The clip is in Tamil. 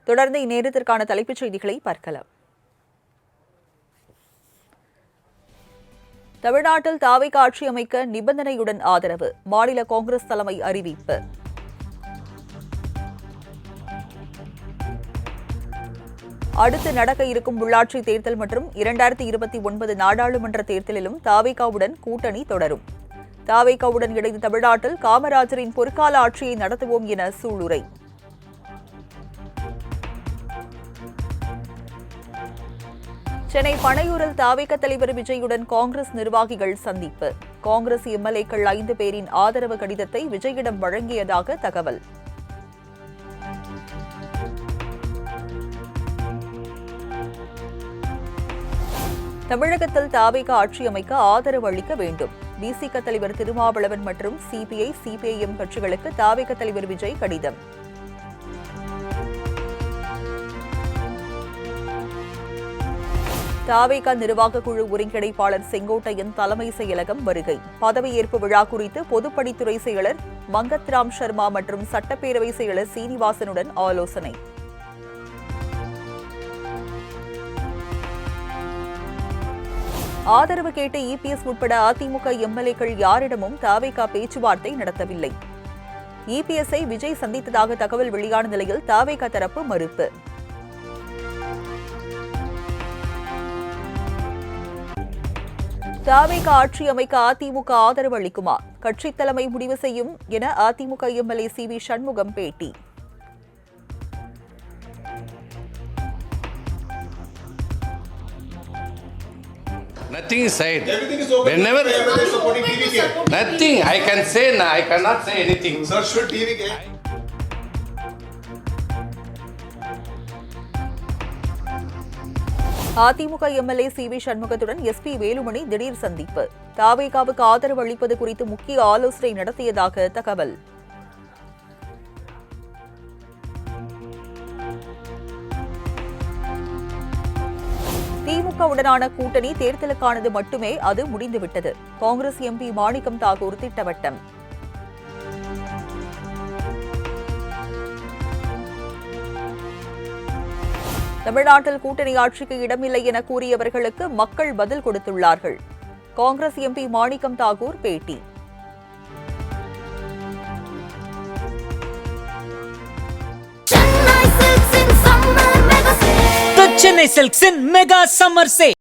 தொடர்ந்து இந்நேரத்திற்கான தலைப்புச் செய்திகளை பார்க்கலாம். தமிழ்நாட்டில் தாவேகா ஆட்சி அமைக்க நிபந்தனையுடன் ஆதரவு, மாநில காங்கிரஸ் தலைமை அறிவிப்பு. அடுத்து நடக்க இருக்கும் உள்ளாட்சி தேர்தல் மற்றும் 2029 நாடாளுமன்ற தேர்தலிலும் தாவேகாவுடன் கூட்டணி தொடரும். தாவேகாவுடன் இணைந்து தமிழ்நாட்டில் காமராஜரின் பொற்கால ஆட்சியை நடத்துவோம் என சூளுரை. சென்னை பனையூரில் தாவேகா தலைவர் விஜயுடன் காங்கிரஸ் நிர்வாகிகள் சந்திப்பு. காங்கிரஸ் எம்எல்ஏக்கள் 5 பேரின் ஆதரவு கடிதத்தை விஜயிடம் வழங்கியதாக தகவல். தமிழகத்தில் தாவேகா ஆட்சி அமைக்க ஆதரவு அளிக்க வேண்டும். விசிக தலைவர் திருமாவளவன் மற்றும் சிபிஐ, சிபிஐஎம் கட்சிகளுக்கு தாவேகா தலைவர் விஜய் கடிதம். தாவேகா நிர்வாக குழு ஒருங்கிணைப்பாளர் செங்கோட்டையன் தலைமை செயலகம் வருகை. பதவியேற்பு விழா குறித்து பொதுப்பணித்துறை செயலர் மங்கத்ராம் சர்மா மற்றும் சட்டப்பேரவை செயலர் சீனிவாசனுடன் ஆலோசனை. ஆதரவு கேட்டு இபிஎஸ் உட்பட அதிமுக எம்எல்ஏக்கள் யாரிடமும் தாவேகா பேச்சுவார்த்தை நடத்தவில்லை. இபிஎஸ்ஐ விஜய் சந்தித்ததாக தகவல் வெளியான நிலையில் தாவேகா தரப்பு மறுப்பு. தாவேகா ஆட்சி அமைக்க அதிமுக ஆதரவு அளிக்குமா? கட்சித் தலைமை முடிவு செய்யும் என அதிமுக எம்எல்ஏ சி.வி. சண்முகம் பேட்டி. Nothing is said. Everything is open. Whenever supporting TVK. nothing, I can say. I cannot say anything. Sir, should TVK? AIADMK MLA C V. சண்முகத்துடன் எஸ்பி வேலுமணி திடீர் சந்திப்பு. தாவேகாவுக்கு ஆதரவு அளிப்பது குறித்து முக்கிய ஆலோசனை நடத்தியதாக தகவல். திமுகவுடனான கூட்டணி தேர்தலுக்கானது மட்டுமே, அது முடிந்துவிட்டது. காங்கிரஸ் எம்பி மாணிக்கம் தாகூர் திட்டவட்டம். தமிழ்நாட்டில் கூட்டணி ஆட்சிக்கு இடமில்லை என கூறியவர்களுக்கு மக்கள் பதில் கொடுத்துள்ளார்கள். காங்கிரஸ் எம்பி மாணிக்கம் தாகூர் பேட்டி. Chennai Silks in mega summer sale.